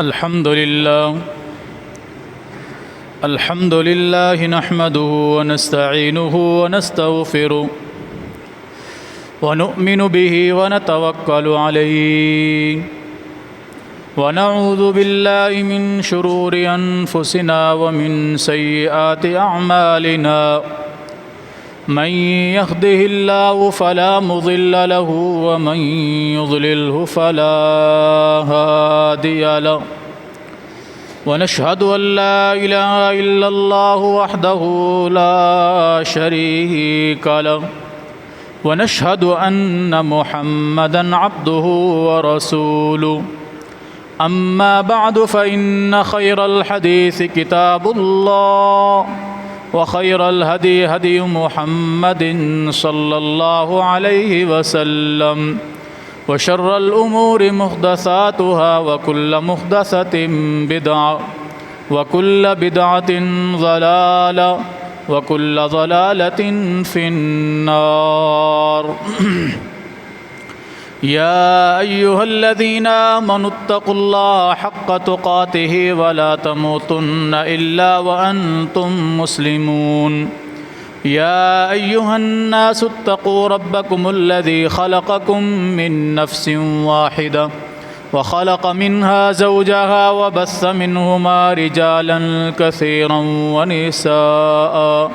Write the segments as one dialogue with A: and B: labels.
A: الحمد لله نحمده ونستعينه ونستغفره ونؤمن به ونتوكل عليه ونعوذ بالله من شرور أنفسنا ومن سيئات أعمالنا من يهده الله فلا مضل له ومن يضلله فلا هادي له ونشهد أن لا إله إلا الله وحده لا شريك له ونشهد أن محمدًا عبده ورسوله أما بعد فإن خير الحديث كتاب الله وخير الهدي هدي محمد صلى الله عليه وسلم وشر الأمور محدثاتها وكل محدثة بدعة وكل بدعة ضلالة وكل ضلالة في النار يا أيها الذين آمنوا اتقوا الله حق تقاته ولا تموتن إلا وأنتم مسلمون يا أيها الناس اتقوا ربكم الذي خلقكم من نفس واحدة وخلق منها زوجها وبث منهما رجالا كثيرا ونساء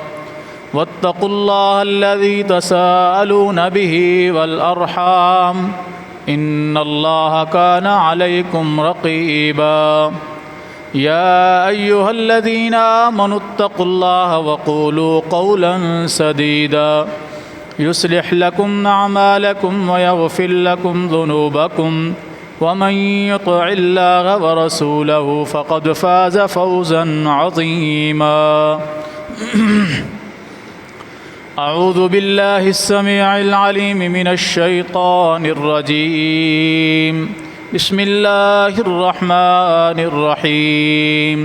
A: واتقوا الله الذي تساءلون به والأرحام إن الله كان عليكم رقيبا يا أيها الذين آمنوا اتقوا الله وقولوا قولا سديدا يصلح لكم أعمالكم ويغفر لكم ذنوبكم ومن يطع الله ورسوله فقد فاز فوزا عظيما أعوذ بالله السميع العليم من الشيطان الرجيم بسم الله الرحمن الرحيم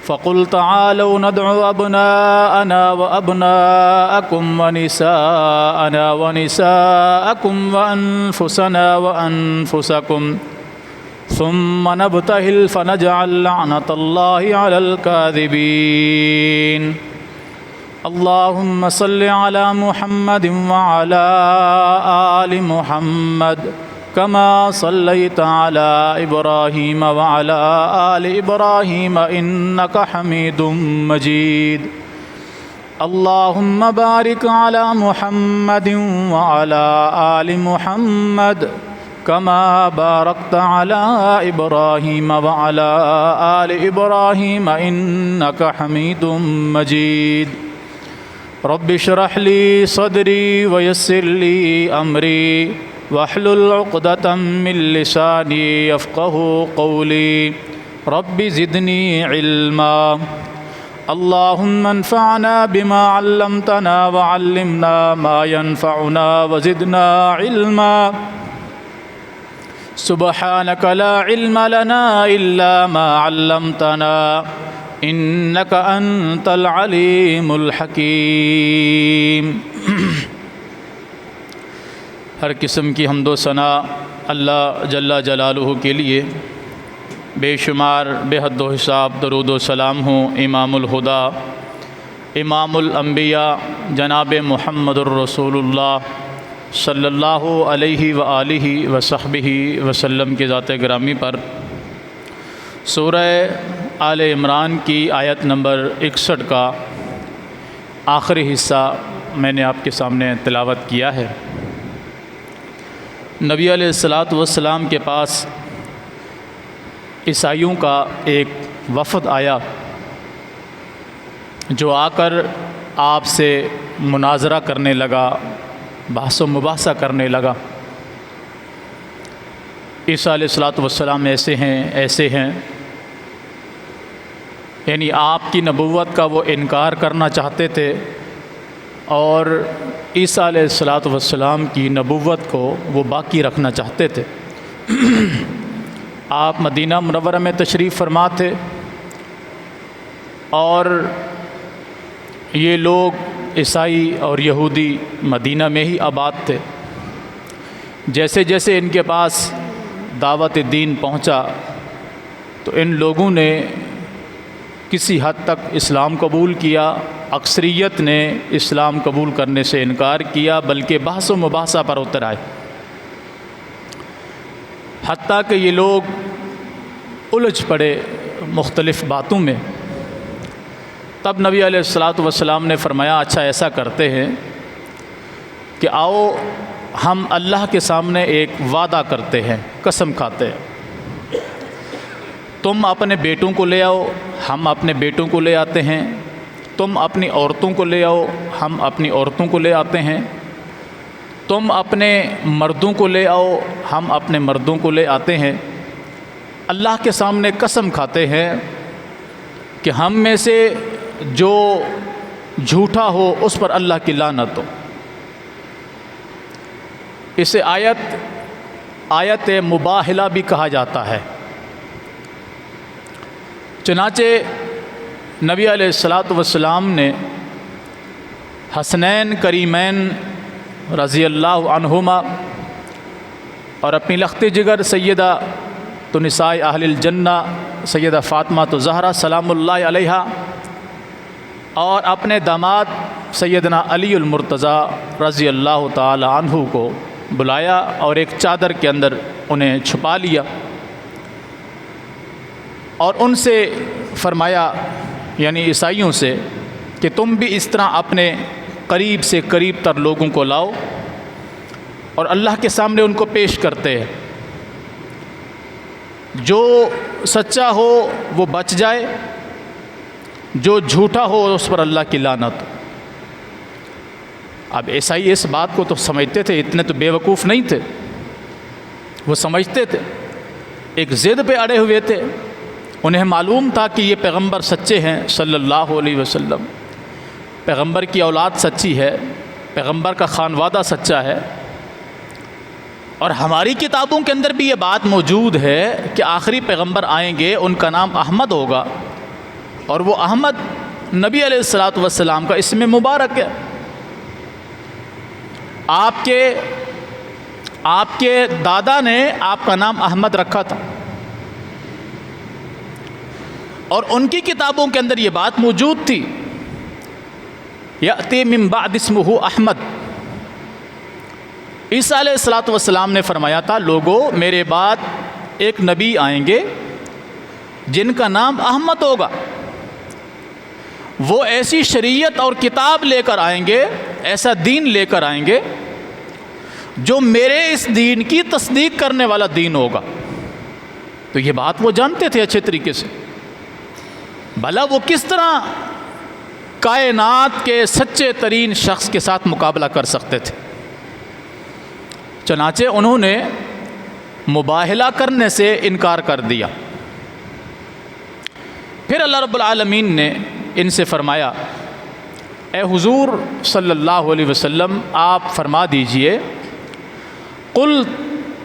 A: فقل تعالوا ندعو أبناءنا وأبناءكم ونساءنا ونساءكم وأنفسنا وأنفسكم ثم نبتهل فنجعل لعنة الله على الكاذبين اللهم صل على محمد وعلى آل محمد كما صليت على إبراهيم وعلى آل إبراهيم إنك حميد مجيد اللهم بارك على محمد وعلى آل محمد كما باركت على إبراهيم وعلى آل إبراهيم إنك حميد مجيد رب اشرح لي صدري ويسر لي أمري واحلل عقدة من لساني يفقه قولي رب زدني علما اللهم انفعنا بما علمتنا وعلمنا ما ينفعنا وزدنا علما سبحانك لا علم لنا إلا ما علمتنا إنك أنت العليم الحكيم ہر قسم کی حمد و ثنا اللہ جل جلالہ کے لیے، بے شمار بے حد و حساب درود و سلام ہوں امام الہدا امام الانبیاء جناب محمد الرسول اللہ صلی اللہ علیہ وآلہ وصحبہ وسلم کے ذات گرامی پر۔ سورہ آل عمران کی آیت نمبر 61 کا آخری حصہ میں نے آپ کے سامنے تلاوت کیا ہے۔ نبی علیہ السلام کے پاس عیسائیوں کا ایک وفد آیا جو آ کر آپ سے مناظرہ کرنے لگا، بحث و مباحثہ کرنے لگا۔ عیسیٰ علیہ السلام ایسے ہیں، یعنی آپ کی نبوت کا وہ انکار کرنا چاہتے تھے اور عیسیٰ علیہ السلام کی نبوت کو وہ باقی رکھنا چاہتے تھے۔ آپ مدینہ منورہ میں تشریف فرما تھے اور یہ لوگ عیسائی اور یہودی مدینہ میں ہی آباد تھے۔ جیسے جیسے ان کے پاس دعوت دین پہنچا تو ان لوگوں نے کسی حد تک اسلام قبول کیا، اکثریت نے اسلام قبول کرنے سے انکار کیا، بلکہ بحث و مباحثہ پر اتر آئے، حتیٰ کہ یہ لوگ الجھ پڑے مختلف باتوں میں۔ تب نبی علیہ الصلاۃ والسلام نے فرمایا اچھا ایسا کرتے ہیں کہ آؤ ہم اللہ کے سامنے ایک وعدہ کرتے ہیں، قسم کھاتے ہیں، تم اپنے بیٹوں کو لے آؤ، ہم اپنے بیٹوں کو لے آتے ہیں، تم اپنی عورتوں کو لے آؤ، ہم اپنی عورتوں کو لے آتے ہیں، تم اپنے مردوں کو لے آؤ، ہم اپنے مردوں کو لے آتے ہیں، اللہ کے سامنے قسم کھاتے ہیں کہ ہم میں سے جو جھوٹا ہو اس پر اللہ کی لعنت ہو۔ اسے آیت مباہلہ بھی کہا جاتا ہے۔ چنانچہ نبی علیہ الصلاۃ والسلام نے حسنین کریمین رضی اللہ عنہما اور اپنی لخت جگر سیدہ تو نساء اہل الجنہ سیدہ فاطمہ تو زہرا سلام اللہ علیہا اور اپنے داماد سیدنا علی المرتضیٰ رضی اللہ تعالی عنہ کو بلایا اور ایک چادر کے اندر انہیں چھپا لیا اور ان سے فرمایا، یعنی عیسائیوں سے، کہ تم بھی اس طرح اپنے قریب سے قریب تر لوگوں کو لاؤ اور اللہ کے سامنے ان کو پیش کرتے ہیں، جو سچا ہو وہ بچ جائے، جو جھوٹا ہو اس پر اللہ کی لعنت۔ اب عیسائی اس بات کو تو سمجھتے تھے، اتنے تو بے وقوف نہیں تھے، وہ سمجھتے تھے، ایک ضد پہ اڑے ہوئے تھے، انہیں معلوم تھا کہ یہ پیغمبر سچے ہیں صلی اللہ علیہ وسلم، پیغمبر کی اولاد سچی ہے، پیغمبر کا خانوادہ سچا ہے، اور ہماری کتابوں کے اندر بھی یہ بات موجود ہے کہ آخری پیغمبر آئیں گے، ان کا نام احمد ہوگا، اور وہ احمد نبی علیہ الصلاۃ والسلام کا اسم مبارک ہے۔ آپ کے دادا نے آپ کا نام احمد رکھا تھا، اور ان کی کتابوں کے اندر یہ بات موجود تھی، یأتی من بعد اسمہ احمد۔ عیسیٰ علیہ الصلاۃ والسلام نے فرمایا تھا، لوگوں میرے بعد ایک نبی آئیں گے جن کا نام احمد ہوگا، وہ ایسی شریعت اور کتاب لے کر آئیں گے، ایسا دین لے کر آئیں گے جو میرے اس دین کی تصدیق کرنے والا دین ہوگا۔ تو یہ بات وہ جانتے تھے اچھے طریقے سے، بھلا وہ کس طرح کائنات کے سچے ترین شخص کے ساتھ مقابلہ کر سکتے تھے۔ چنانچہ انہوں نے مباہلہ کرنے سے انکار کر دیا۔ پھر اللہ رب العالمین نے ان سے فرمایا، اے حضور صلی اللہ علیہ وسلم آپ فرما دیجئے، قل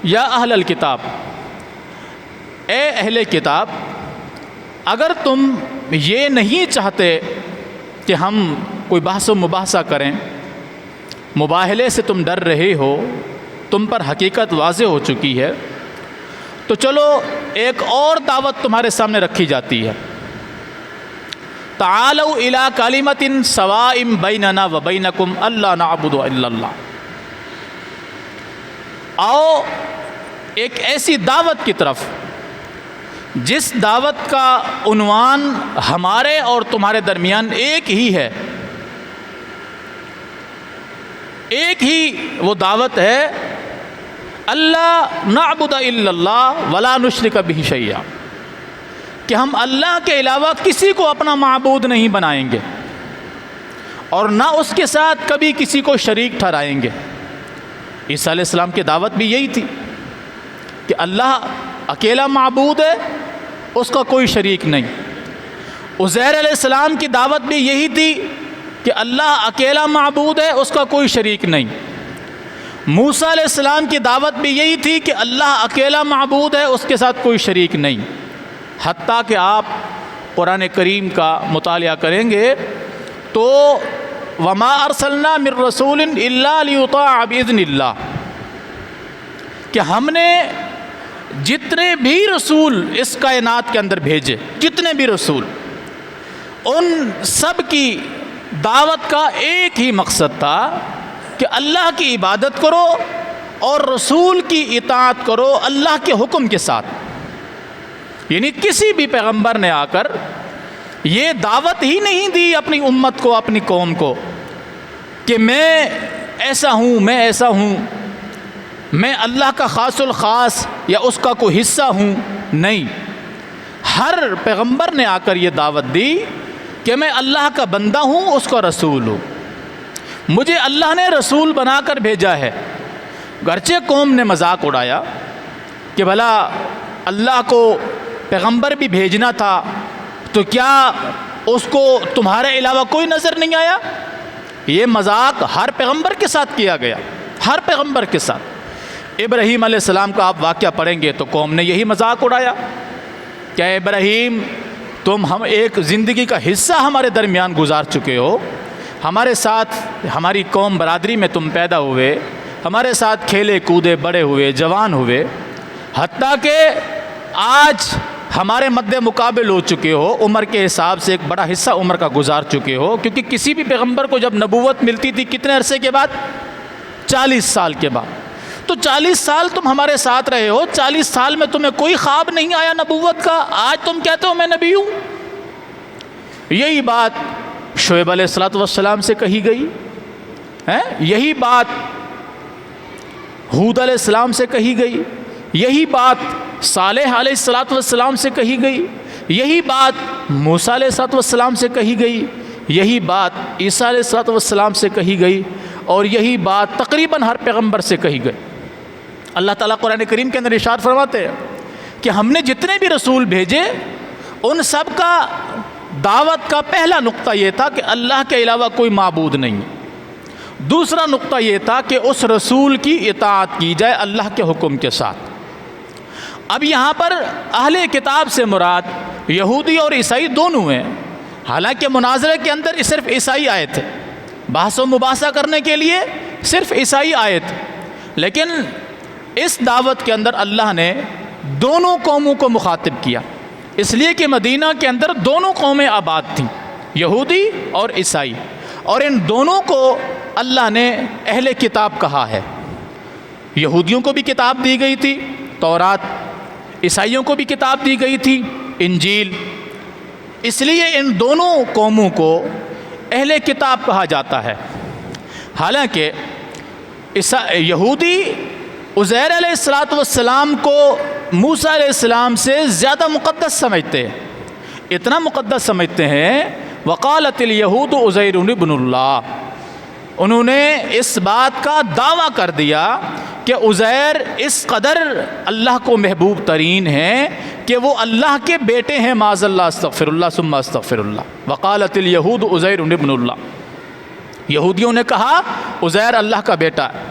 A: یا اہل الکتاب، اے اہل کتاب، اگر تم یہ نہیں چاہتے کہ ہم کوئی بحث و مباحثہ کریں، مباہلے سے تم ڈر رہے ہو، تم پر حقیقت واضح ہو چکی ہے، تو چلو ایک اور دعوت تمہارے سامنے رکھی جاتی ہے، تعالوا الی کلمۃ سواء بیننا و بینکم الا نعبد الا اللہ۔ آؤ ایک ایسی دعوت کی طرف جس دعوت کا عنوان ہمارے اور تمہارے درمیان ایک ہی ہے، ایک ہی وہ دعوت ہے، اللہ نعبد الا اللہ ولا نشرک بہ شیئا، کہ ہم اللہ کے علاوہ کسی کو اپنا معبود نہیں بنائیں گے اور نہ اس کے ساتھ کبھی کسی کو شریک ٹھہرائیں گے۔ عیسیٰ علیہ السلام کی دعوت بھی یہی تھی کہ اللہ اکیلا معبود ہے، اس کا کوئی شریک نہیں۔ عزیر علیہ السلام کی دعوت بھی یہی تھی کہ اللہ اکیلا معبود ہے، اس کا کوئی شریک نہیں۔ موسیٰ علیہ السلام کی دعوت بھی یہی تھی کہ اللہ اکیلا معبود ہے، اس کے ساتھ کوئی شریک نہیں۔ حتیٰ کہ آپ قرآن کریم کا مطالعہ کریں گے تو وما ارسلنا من رسول الا لیطاع باذن اللہ، کہ ہم نے جتنے بھی رسول اس کائنات کے اندر بھیجے، جتنے بھی رسول، ان سب کی دعوت کا ایک ہی مقصد تھا کہ اللہ کی عبادت کرو اور رسول کی اطاعت کرو اللہ کے حکم کے ساتھ۔ یعنی کسی بھی پیغمبر نے آ کر یہ دعوت ہی نہیں دی اپنی امت کو، اپنی قوم کو، کہ میں ایسا ہوں، میں ایسا ہوں، میں اللہ کا خاص الخاص یا اس کا کوئی حصہ ہوں۔ نہیں، ہر پیغمبر نے آ کر یہ دعوت دی کہ میں اللہ کا بندہ ہوں، اس کا رسول ہوں، مجھے اللہ نے رسول بنا کر بھیجا ہے۔ گرچہ قوم نے مذاق اڑایا کہ بھلا اللہ کو پیغمبر بھی بھیجنا تھا تو کیا اس کو تمہارے علاوہ کوئی نظر نہیں آیا؟ یہ مذاق ہر پیغمبر کے ساتھ کیا گیا، ہر پیغمبر کے ساتھ۔ ابراہیم علیہ السلام کا آپ واقعہ پڑھیں گے تو قوم نے یہی مذاق اڑایا کہ اے ابراہیم، تم ہم ایک زندگی کا حصہ ہمارے درمیان گزار چکے ہو، ہمارے ساتھ ہماری قوم برادری میں تم پیدا ہوئے، ہمارے ساتھ کھیلے کودے، بڑے ہوئے، جوان ہوئے، حتیٰ کہ آج ہمارے مد مقابل ہو چکے ہو، عمر کے حساب سے ایک بڑا حصہ عمر کا گزار چکے ہو، کیونکہ کسی بھی پیغمبر کو جب نبوت ملتی تھی کتنے عرصے کے بعد؟ 40 سال کے بعد۔ تو 40 سال تم ہمارے ساتھ رہے ہو، 40 سال میں تمہیں کوئی خواب نہیں آیا نبوت کا، آج تم کہتے ہو میں نبی ہوں۔ یہی بات شعیب علیہ السلام سے کہی گئی ہے، یہی بات ہود علیہ السلام سے کہی گئی، یہی بات صالح علیہ السلام سے کہی گئی، یہی بات موسیٰ علیہ السلام سے کہی گئی، یہی بات عیسیٰ علیہ السلام سے کہی گئی، اور یہی بات تقریباً ہر پیغمبر سے کہی گئی۔ اللہ تعالیٰ قرآن کریم کے اندر ارشاد فرماتے ہیں کہ ہم نے جتنے بھی رسول بھیجے ان سب کا دعوت کا پہلا نقطہ یہ تھا کہ اللہ کے علاوہ کوئی معبود نہیں، دوسرا نقطہ یہ تھا کہ اس رسول کی اطاعت کی جائے اللہ کے حکم کے ساتھ۔ اب یہاں پر اہل کتاب سے مراد یہودی اور عیسائی دونوں ہیں، حالانکہ مناظرے کے اندر صرف عیسائی آئے تھے، بحث و مباحثہ کرنے کے لیے صرف عیسائی آئے تھے، لیکن اس دعوت کے اندر اللہ نے دونوں قوموں کو مخاطب کیا، اس لیے کہ مدینہ کے اندر دونوں قومیں آباد تھیں، یہودی اور عیسائی، اور ان دونوں کو اللہ نے اہل کتاب کہا ہے۔ یہودیوں کو بھی کتاب دی گئی تھی تورات، عیسائیوں کو بھی کتاب دی گئی تھی انجیل، اس لیے ان دونوں قوموں کو اہل کتاب کہا جاتا ہے۔ حالانکہ یہودی عزیر علیہ السلام کو موسیٰ علیہ السلام سے زیادہ مقدس سمجھتے ہیں، اتنا مقدس سمجھتے ہیں وقالت الیہود عزیر ابن اللہ، انہوں نے اس بات کا دعویٰ کر دیا کہ عزیر اس قدر اللہ کو محبوب ترین ہیں کہ وہ اللہ کے بیٹے ہیں، معاذ اللہ، استغفر اللہ ثم استغفر اللہ۔ وقالت الیہود عزیر ابن اللہ، یہودیوں نے کہا عزیر اللہ کا بیٹا ہے۔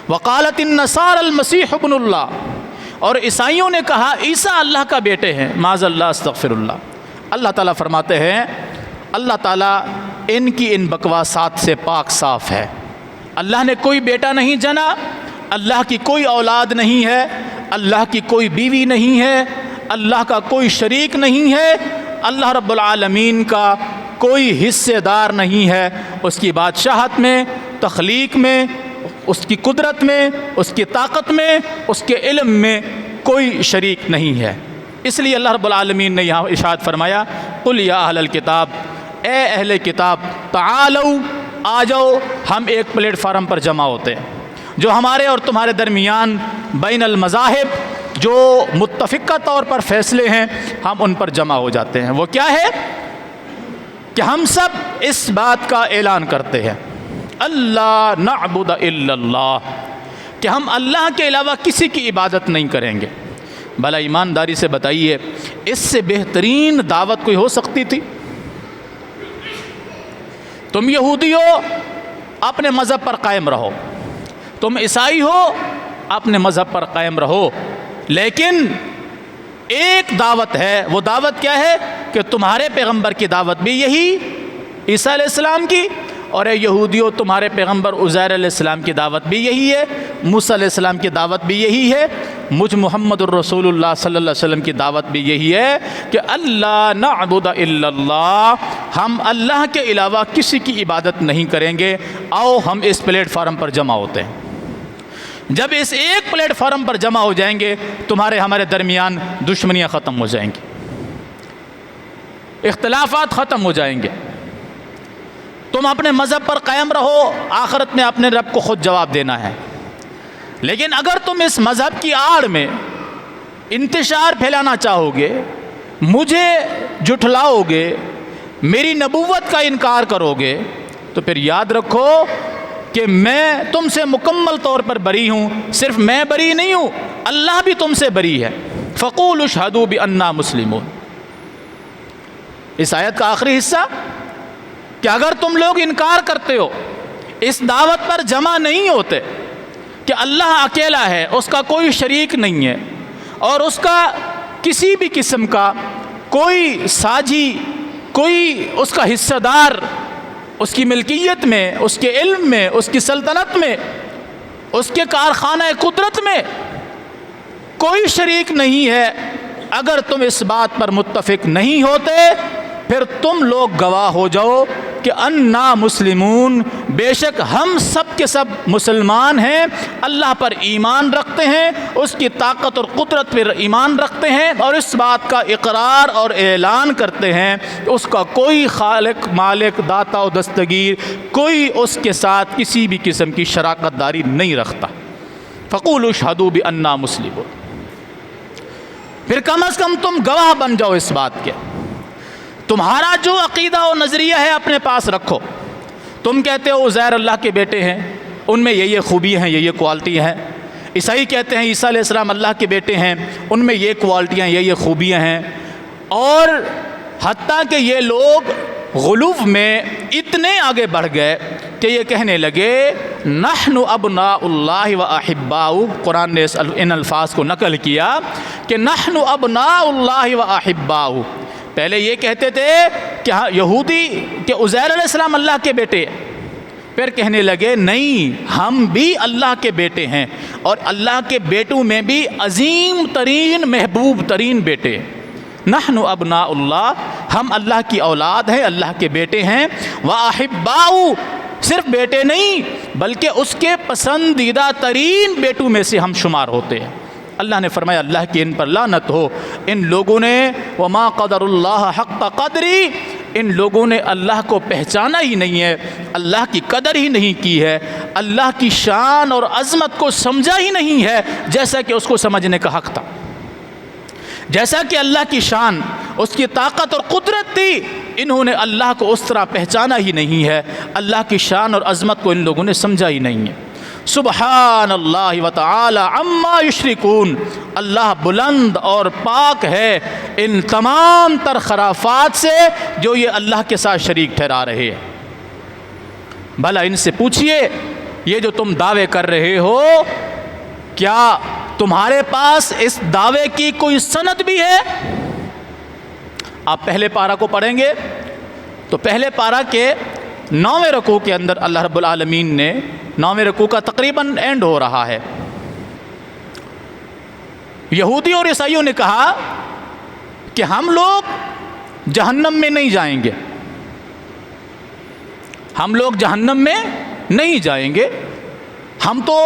A: وقالت النصارى المسیح ابن اللہ، اور عیسائیوں نے کہا عیسیٰ اللہ کا بیٹے ہیں، معاذ اللہ، استغفر اللہ۔ اللہ تعالیٰ فرماتے ہیں اللہ تعالیٰ ان کی ان بکواسات سے پاک صاف ہے، اللہ نے کوئی بیٹا نہیں جنا، اللہ کی کوئی اولاد نہیں ہے، اللہ کی کوئی بیوی نہیں ہے، اللہ کا کوئی شریک نہیں ہے، اللہ رب العالمین کا کوئی حصے دار نہیں ہے، اس کی بادشاہت میں، تخلیق میں، اس کی قدرت میں، اس کی طاقت میں، اس کے علم میں کوئی شریک نہیں ہے۔ اس لیے اللہ رب العالمین نے یہاں ارشاد فرمایا قل یا اہل الکتاب، اے اہل کتاب، تعالوا، آ جاؤ، ہم ایک پلیٹ فارم پر جمع ہوتے ہیں، جو ہمارے اور تمہارے درمیان بین المذاہب جو متفقہ طور پر فیصلے ہیں ہم ان پر جمع ہو جاتے ہیں۔ وہ کیا ہے کہ ہم سب اس بات کا اعلان کرتے ہیں اللہ نعبد الا اللہ، کہ ہم اللہ کے علاوہ کسی کی عبادت نہیں کریں گے۔ بھلا ایمانداری سے بتائیے اس سے بہترین دعوت کوئی ہو سکتی تھی؟ تم یہودی ہو اپنے مذہب پر قائم رہو، تم عیسائی ہو اپنے مذہب پر قائم رہو، لیکن ایک دعوت ہے، وہ دعوت کیا ہے کہ تمہارے پیغمبر کی دعوت بھی یہی عیسیٰ علیہ السلام کی، اور اے یہودیوں تمہارے پیغمبر عزیر علیہ السلام کی دعوت بھی یہی ہے، موسیٰ علیہ السلام کی دعوت بھی یہی ہے، مجھ محمد الرسول اللہ صلی اللہ علیہ وسلم کی دعوت بھی یہی ہے کہ اللہ نعبد الا اللہ، ہم اللہ کے علاوہ کسی کی عبادت نہیں کریں گے۔ آؤ ہم اس پلیٹ فارم پر جمع ہوتے ہیں۔ جب اس ایک پلیٹ فارم پر جمع ہو جائیں گے تمہارے ہمارے درمیان دشمنیاں ختم ہو جائیں گی، اختلافات ختم ہو جائیں گے۔ تم اپنے مذہب پر قائم رہو، آخرت میں اپنے رب کو خود جواب دینا ہے۔ لیکن اگر تم اس مذہب کی آڑ میں انتشار پھیلانا چاہو گے، مجھے جھٹلاؤ گے، میری نبوت کا انکار کرو گے، تو پھر یاد رکھو کہ میں تم سے مکمل طور پر بری ہوں۔ صرف میں بری نہیں ہوں، اللہ بھی تم سے بری ہے۔ فقولوا اشہدوا بأننا مسلمون۔ اس آیت کا آخری حصہ کہ اگر تم لوگ انکار کرتے ہو، اس دعوت پر جمع نہیں ہوتے کہ اللہ اکیلا ہے، اس کا کوئی شریک نہیں ہے، اور اس کا کسی بھی قسم کا کوئی ساجی، کوئی اس کا حصہ دار اس کی ملکیت میں، اس کے علم میں، اس کی سلطنت میں، اس کے کارخانہ قدرت میں کوئی شریک نہیں ہے، اگر تم اس بات پر متفق نہیں ہوتے پھر تم لوگ گواہ ہو جاؤ کہ انا مسلمون، بے شک ہم سب کے سب مسلمان ہیں، اللہ پر ایمان رکھتے ہیں، اس کی طاقت اور قدرت پر ایمان رکھتے ہیں، اور اس بات کا اقرار اور اعلان کرتے ہیں کہ اس کا کوئی خالق، مالک، داتا و دستگیر، کوئی اس کے ساتھ کسی بھی قسم کی شراکت داری نہیں رکھتا۔ فقولوا اشہدوا بأننا مسلمون۔ پھر کم از کم تم گواہ بن جاؤ اس بات کے۔ تمہارا جو عقیدہ و نظریہ ہے اپنے پاس رکھو۔ تم کہتے ہو عزیر اللہ کے بیٹے ہیں، ان میں یہ کوالٹیاں ہیں، یہ کوالٹی ہیں۔ عیسائی کہتے ہیں عیسیٰ علیہ السلام اللہ کے بیٹے ہیں، ان میں یہ کوالٹیاں، یہ خوبیاں ہیں۔ اور حتیٰ کہ یہ لوگ غلو میں اتنے آگے بڑھ گئے کہ یہ کہنے لگے نحن ابناء اللہ و احباؤہ۔ قرآن نے ان الفاظ کو نقل کیا کہ نحن ابناء اللہ و احباؤہ۔ پہلے یہ کہتے تھے کہ یہودی کہ عزیر علیہ السلام اللہ کے بیٹے، پھر کہنے لگے نہیں، ہم بھی اللہ کے بیٹے ہیں، اور اللہ کے بیٹوں میں بھی عظیم ترین، محبوب ترین بیٹے۔ نحن ابناء اللہ، ہم اللہ کی اولاد ہیں، اللہ کے بیٹے ہیں۔ وَأَحِبَّاؤُ، صرف بیٹے نہیں بلکہ اس کے پسندیدہ ترین بیٹوں میں سے ہم شمار ہوتے ہیں۔ اللہ نے فرمایا اللہ کی ان پر لعنت ہو، ان لوگوں نے وما قدر اللہ حق قدری، ان لوگوں نے اللہ کو پہچانا ہی نہیں ہے، اللہ کی قدر ہی نہیں کی ہے، اللہ کی شان اور عظمت کو سمجھا ہی نہیں ہے جیسا کہ اس کو سمجھنے کا حق تھا۔ جیسا کہ اللہ کی شان، اس کی طاقت اور قدرت تھی، انہوں نے اللہ کو اس طرح پہچانا ہی نہیں ہے، اللہ کی شان اور عظمت کو ان لوگوں نے سمجھا ہی نہیں ہے۔ سبحان اللہ و تعالی عما یشرکون، اللہ بلند اور پاک ہے ان تمام تر خرافات سے جو یہ اللہ کے ساتھ شریک ٹھہرا رہے ہیں۔ بھلا ان سے پوچھئے یہ جو تم دعوے کر رہے ہو، کیا تمہارے پاس اس دعوے کی کوئی سند بھی ہے؟ آپ پہلے پارہ کو پڑھیں گے تو پہلے پارہ کے 9ویں رکوع کے اندر اللہ رب العالمین نے، 9ویں رکوع کا تقریباً اینڈ ہو رہا ہے، یہودی اور عیسائیوں نے کہا کہ ہم لوگ جہنم میں نہیں جائیں گے، ہم لوگ جہنم میں نہیں جائیں گے، ہم تو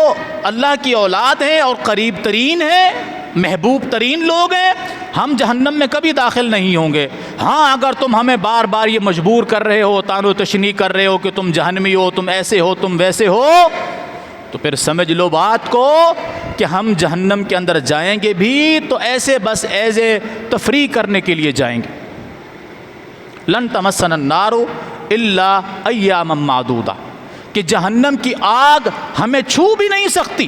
A: اللہ کی اولاد ہیں اور قریب ترین ہیں، محبوب ترین لوگ ہیں، ہم جہنم میں کبھی داخل نہیں ہوں گے۔ ہاں اگر تم ہمیں بار بار یہ مجبور کر رہے ہو، تان و تشنیع کر رہے ہو کہ تم جہنمی ہو، تم ایسے ہو، تم ویسے ہو، تو پھر سمجھ لو بات کو کہ ہم جہنم کے اندر جائیں گے بھی تو ایسے بس ایزے تفریح کرنے کے لیے جائیں گے۔ لن تمسنا النار الا ایاما معدودہ، کہ جہنم کی آگ ہمیں چھو بھی نہیں سکتی۔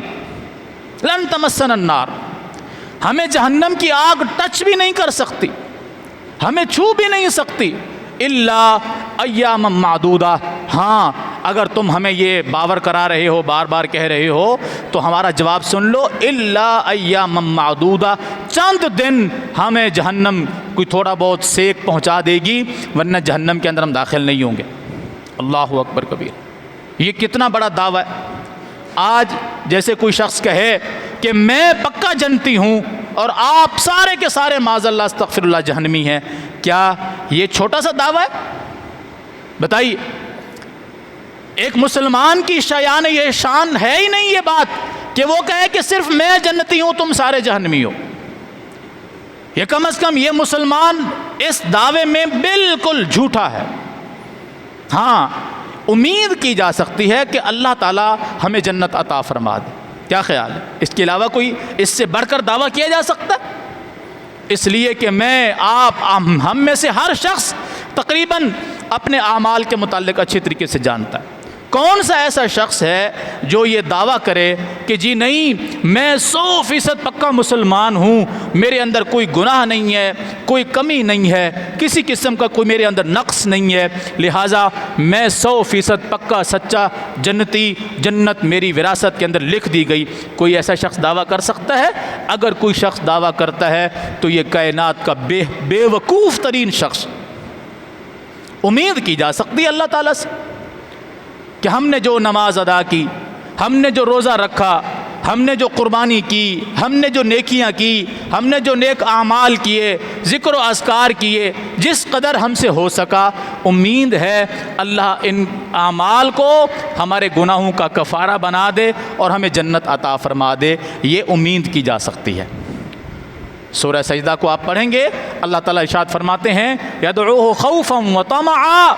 A: لن تمسنا النار، ہمیں جہنم کی آگ ٹچ بھی نہیں کر سکتی، ہمیں چھو بھی نہیں سکتی، الا ایاما معدودہ۔ ہاں اگر تم ہمیں یہ باور کرا رہے ہو، بار بار کہہ رہے ہو، تو ہمارا جواب سن لو، الا ایاما معدودہ، چند دن ہمیں جہنم کوئی تھوڑا بہت سیک پہنچا دے گی، ورنہ جہنم کے اندر ہم داخل نہیں ہوں گے۔ اللہ اکبر کبیر، یہ کتنا بڑا دعویٰ ہے۔ آج جیسے کوئی شخص کہے کہ میں پکا جنتی ہوں اور آپ سارے کے سارے معاذ اللہ استغفر اللہ جہنمی ہیں، کیا یہ چھوٹا سا دعویٰ ہے؟ بتائیے، ایک مسلمان کی شایان یہ شان ہے ہی نہیں یہ بات کہ وہ کہے کہ صرف میں جنتی ہوں تم سارے جہنمی ہو۔ یہ کم از کم یہ مسلمان اس دعوے میں بالکل جھوٹا ہے۔ ہاں، امید کی جا سکتی ہے کہ اللہ تعالیٰ ہمیں جنت عطا فرما دے، کیا خیال ہے؟ اس کے علاوہ کوئی اس سے بڑھ کر دعویٰ کیا جا سکتا ہے؟ اس لیے کہ میں، آپ، ہم میں سے ہر شخص تقریباً اپنے اعمال کے متعلق اچھی طریقے سے جانتا ہے۔ کون سا ایسا شخص ہے جو یہ دعویٰ کرے کہ جی نہیں، میں 100% پکا مسلمان ہوں، میرے اندر کوئی گناہ نہیں ہے، کوئی کمی نہیں ہے، کسی قسم کا کوئی میرے اندر نقص نہیں ہے، لہٰذا میں 100% پکا سچا جنتی، جنت میری وراثت کے اندر لکھ دی گئی؟ کوئی ایسا شخص دعویٰ کر سکتا ہے؟ اگر کوئی شخص دعویٰ کرتا ہے تو یہ کائنات کا بے وقوف ترین شخص۔ امید کی جا سکتی ہے اللہ تعالیٰ سے کہ ہم نے جو نماز ادا کی، ہم نے جو روزہ رکھا، ہم نے جو قربانی کی، ہم نے جو نیکیاں کی، ہم نے جو نیک اعمال کیے، ذکر و اذکار کیے، جس قدر ہم سے ہو سکا، امید ہے اللہ ان اعمال کو ہمارے گناہوں کا کفارہ بنا دے اور ہمیں جنت عطا فرما دے۔ یہ امید کی جا سکتی ہے۔ سورہ سجدہ کو آپ پڑھیں گے، اللہ تعالیٰ ارشاد فرماتے ہیں یدعوہ خوفا وطمعا۔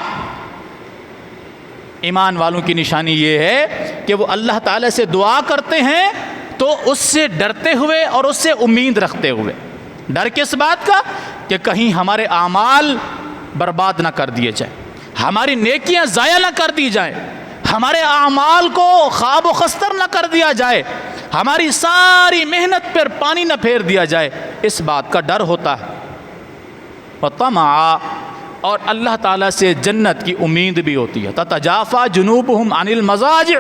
A: ایمان والوں کی نشانی یہ ہے کہ وہ اللہ تعالیٰ سے دعا کرتے ہیں تو اس سے ڈرتے ہوئے اور اس سے امید رکھتے ہوئے۔ ڈر کس بات کا؟ کہ کہیں ہمارے اعمال برباد نہ کر دیے جائیں، ہماری نیکیاں ضائع نہ کر دی جائیں، ہمارے اعمال کو خواب و خستر نہ کر دیا جائے، ہماری ساری محنت پر پانی نہ پھیر دیا جائے، اس بات کا ڈر ہوتا ہے۔ وطمعا، اور اللہ تعالیٰ سے جنت کی امید بھی ہوتی ہے۔ تتجافا جنوبہم عن المضاجع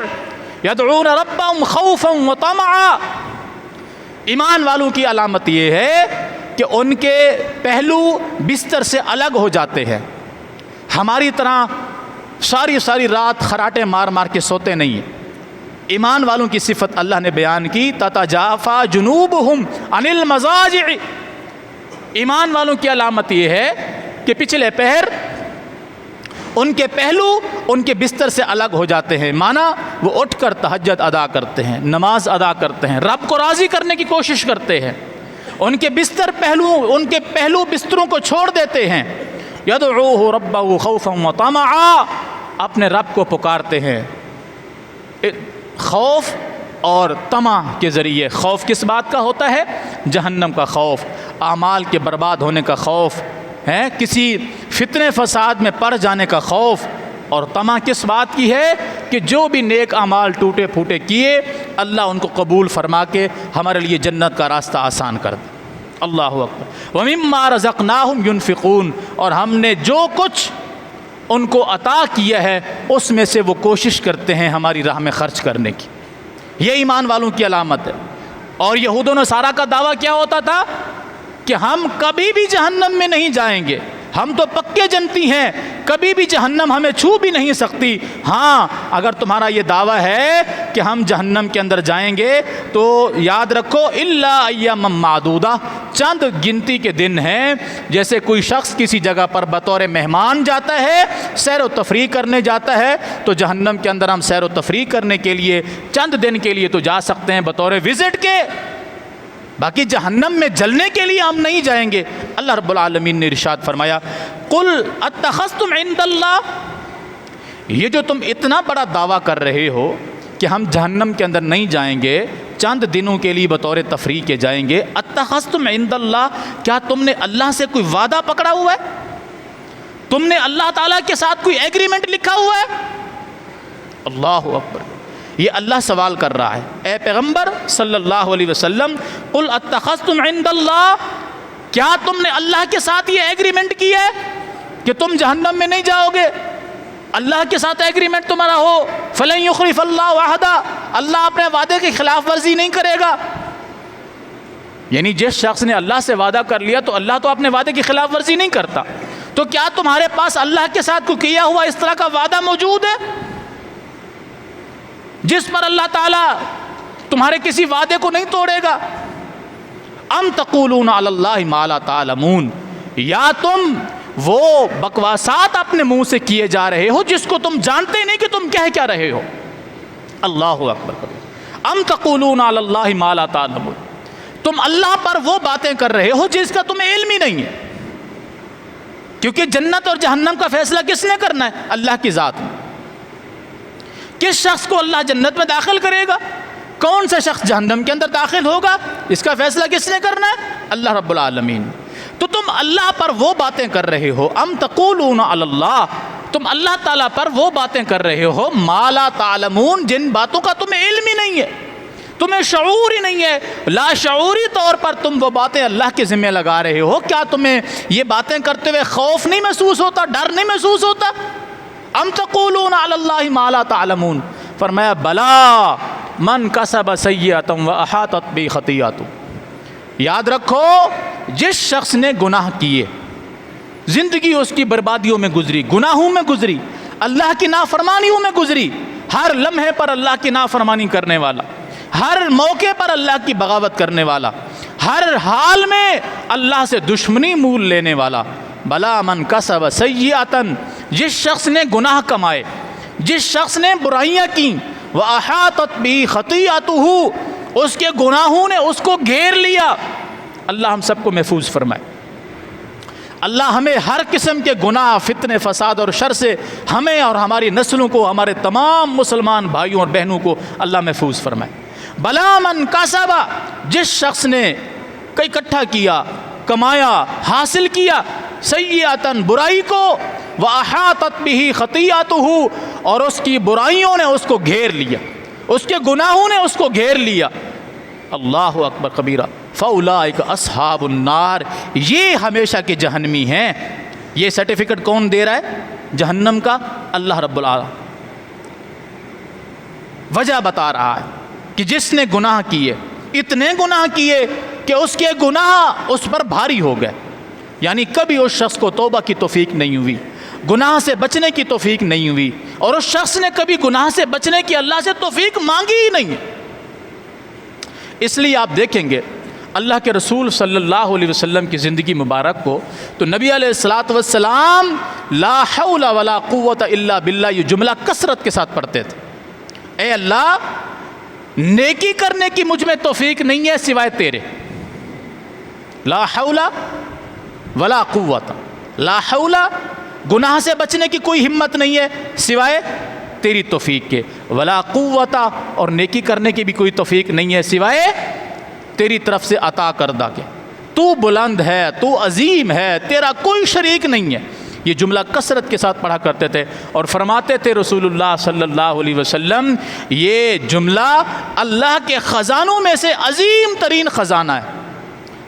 A: یدعون ربہم خوفا وطمعا۔ ایمان والوں کی علامت یہ ہے کہ ان کے پہلو بستر سے الگ ہو جاتے ہیں، ہماری طرح ساری رات خراٹے مار مار کے سوتے نہیں ہیں۔ ایمان والوں کی صفت اللہ نے بیان کی، تتجافا جنوبہم عن المضاجع۔ ایمان والوں کی علامت یہ ہے کہ پچھلے پہر ان کے پہلو ان کے بستر سے الگ ہو جاتے ہیں، مانا وہ اٹھ کر تہجد ادا کرتے ہیں، نماز ادا کرتے ہیں، رب کو راضی کرنے کی کوشش کرتے ہیں، ان کے پہلو بستروں کو چھوڑ دیتے ہیں۔ یدعوہ ربہ خوفا وطمعا، اپنے رب کو پکارتے ہیں خوف اور طمع کے ذریعے۔ خوف کس بات کا ہوتا ہے؟ جہنم کا خوف، اعمال کے برباد ہونے کا خوف ہے، کسی فتنے فساد میں پڑ جانے کا خوف۔ اور طمع کس بات کی ہے؟ کہ جو بھی نیک اعمال ٹوٹے پھوٹے کیے، اللہ ان کو قبول فرما کے ہمارے لیے جنت کا راستہ آسان کر دے۔ اللہ اکبر۔ وَمِمَّا رَزَقْنَاهُمْ يُنْفِقُونَ، اور ہم نے جو کچھ ان کو عطا کیا ہے اس میں سے وہ کوشش کرتے ہیں ہماری راہ میں خرچ کرنے کی۔ یہ ایمان والوں کی علامت ہے۔ اور یہود و نصارہ کا دعویٰ کیا ہوتا تھا؟ کہ ہم کبھی بھی جہنم میں نہیں جائیں گے، ہم تو پکے جنتی ہیں، کبھی بھی جہنم ہمیں چھو بھی نہیں سکتی۔ ہاں، اگر تمہارا یہ دعویٰ ہے کہ ہم جہنم کے اندر جائیں گے تو یاد رکھو الا ایام معدودہ، چند گنتی کے دن ہیں۔ جیسے کوئی شخص کسی جگہ پر بطور مہمان جاتا ہے، سیر و تفریح کرنے جاتا ہے، تو جہنم کے اندر ہم سیر و تفریح کرنے کے لیے چند دن کے لیے تو جا سکتے ہیں بطور وزٹ کے، باقی جہنم میں جلنے کے لیے ہم نہیں جائیں گے۔ اللہ رب العالمین نے ارشاد فرمایا قل اتخذتم عند اللہ، یہ جو تم اتنا بڑا دعویٰ کر رہے ہو کہ ہم جہنم کے اندر نہیں جائیں گے، چند دنوں کے لیے بطور تفریح کے جائیں گے، اتخذتم عند اللہ، کیا تم نے اللہ سے کوئی وعدہ پکڑا ہوا ہے؟ تم نے اللہ تعالیٰ کے ساتھ کوئی ایگریمنٹ لکھا ہوا ہے؟ اللہ اکبر۔ یہ اللہ سوال کر رہا ہے، اے پیغمبر صلی اللہ علیہ وسلم، قل اتخذتم عند اللہ، کیا تم نے اللہ کے ساتھ یہ ایگریمنٹ کی ہے کہ تم جہنم میں نہیں جاؤ گے؟ اللہ کے ساتھ ایگریمنٹ تمہارا ہو، فلن یخلف اللہ وعدہ، اللہ اپنے وعدے کی خلاف ورزی نہیں کرے گا۔ یعنی جس شخص نے اللہ سے وعدہ کر لیا تو اللہ تو اپنے وعدے کی خلاف ورزی نہیں کرتا، تو کیا تمہارے پاس اللہ کے ساتھ کوئی کیا ہوا اس طرح کا وعدہ موجود ہے جس پر اللہ تعالیٰ تمہارے کسی وعدے کو نہیں توڑے گا؟ ام تقولون علی اللہ ما لا تعلمون، یا تم وہ بکواسات اپنے منہ سے کیے جا رہے ہو جس کو تم جانتے نہیں کہ تم کہہ کیا رہے ہو۔ اللہ اکبر۔ ام تقولون علی اللہ ما لا تعلمون، تم اللہ پر وہ باتیں کر رہے ہو جس کا تمہیں علم ہی نہیں ہے، کیونکہ جنت اور جہنم کا فیصلہ کس نے کرنا ہے؟ اللہ کی ذات نے۔ کس شخص کو اللہ جنت میں داخل کرے گا، کون سا شخص جہنم کے اندر داخل ہوگا، اس کا فیصلہ کس نے کرنا ہے؟ اللہ رب العالمین۔ تو تم اللہ پر وہ باتیں کر رہے ہو، ام تقولون علی اللہ، تم اللہ تعالیٰ پر وہ باتیں کر رہے ہو ما لا تعلمون، جن باتوں کا تمہیں علم ہی نہیں ہے، تمہیں شعور ہی نہیں ہے، لا شعوری طور پر تم وہ باتیں اللہ کے ذمہ لگا رہے ہو۔ کیا تمہیں یہ باتیں کرتے ہوئے خوف نہیں محسوس ہوتا، ڈر نہیں محسوس ہوتا؟ ام تقولون علی اللہ ما لا تعلمون، فرمایا بلا من کسب سیئۃ واحاطت بہ خطیئۃ، یاد رکھو جس شخص نے گناہ کیے، زندگی اس کی بربادیوں میں گزری، گناہوں میں گزری، اللہ کی نافرمانیوں میں گزری، ہر لمحے پر اللہ کی نافرمانی کرنے والا، ہر موقع پر اللہ کی بغاوت کرنے والا، ہر حال میں اللہ سے دشمنی مول لینے والا، بلا من کسب سیئۃ، جس شخص نے گناہ کمائے، جس شخص نے برائیاں کیں، وَأَحَاطَتْ بِهِ خَطِيئَتُهُ، اس کے گناہوں نے اس کو گھیر لیا۔ اللہ ہم سب کو محفوظ فرمائے، اللہ ہمیں ہر قسم کے گناہ، فتنے، فساد اور شر سے ہمیں اور ہماری نسلوں کو، ہمارے تمام مسلمان بھائیوں اور بہنوں کو اللہ محفوظ فرمائے۔ بلا من کسب، جس شخص نے اکٹھا کیا، کمایا، حاصل کیا، سیئۃ، برائی کو، وَأَحَاطَتْ بِهِ خَطِيئَتُهُ، اور اس کی برائیوں نے اس کو گھیر لیا، اس کے گناہوں نے اس کو گھیر لیا۔ اللہ اکبر کبیرہ، فَأُولَٰئِكَ أَصْحَابُ النَّارِ، یہ ہمیشہ کے جہنمی ہیں۔ یہ سرٹیفکیٹ کون دے رہا ہے جہنم کا؟ اللہ رب العالمین وجہ بتا رہا ہے کہ جس نے گناہ کیے، اتنے گناہ کیے کہ اس کے گناہ اس پر بھاری ہو گئے، یعنی کبھی اس شخص کو توبہ کی توفیق نہیں ہوئی، گناہ سے بچنے کی توفیق نہیں ہوئی، اور اس شخص نے کبھی گناہ سے بچنے کی اللہ سے توفیق مانگی ہی نہیں ہے۔ اس لیے آپ دیکھیں گے اللہ کے رسول صلی اللہ علیہ وسلم کی زندگی مبارک کو، تو نبی علیہ الصلاۃ والسلام لا حول ولا قوت الا باللہ یہ جملہ کثرت کے ساتھ پڑھتے تھے، اے اللہ نیکی کرنے کی مجھ میں توفیق نہیں ہے سوائے تیرے، لا حول ولا قوت، لا حول، گناہ سے بچنے کی کوئی ہمت نہیں ہے سوائے تیری توفیق کے، ولا قوت، اور نیکی کرنے کی بھی کوئی توفیق نہیں ہے سوائے تیری طرف سے عطا کردہ کے، تو بلند ہے، تو عظیم ہے، تیرا کوئی شریک نہیں ہے۔ یہ جملہ کثرت کے ساتھ پڑھا کرتے تھے، اور فرماتے تھے رسول اللہ صلی اللہ علیہ وسلم یہ جملہ اللہ کے خزانوں میں سے عظیم ترین خزانہ ہے۔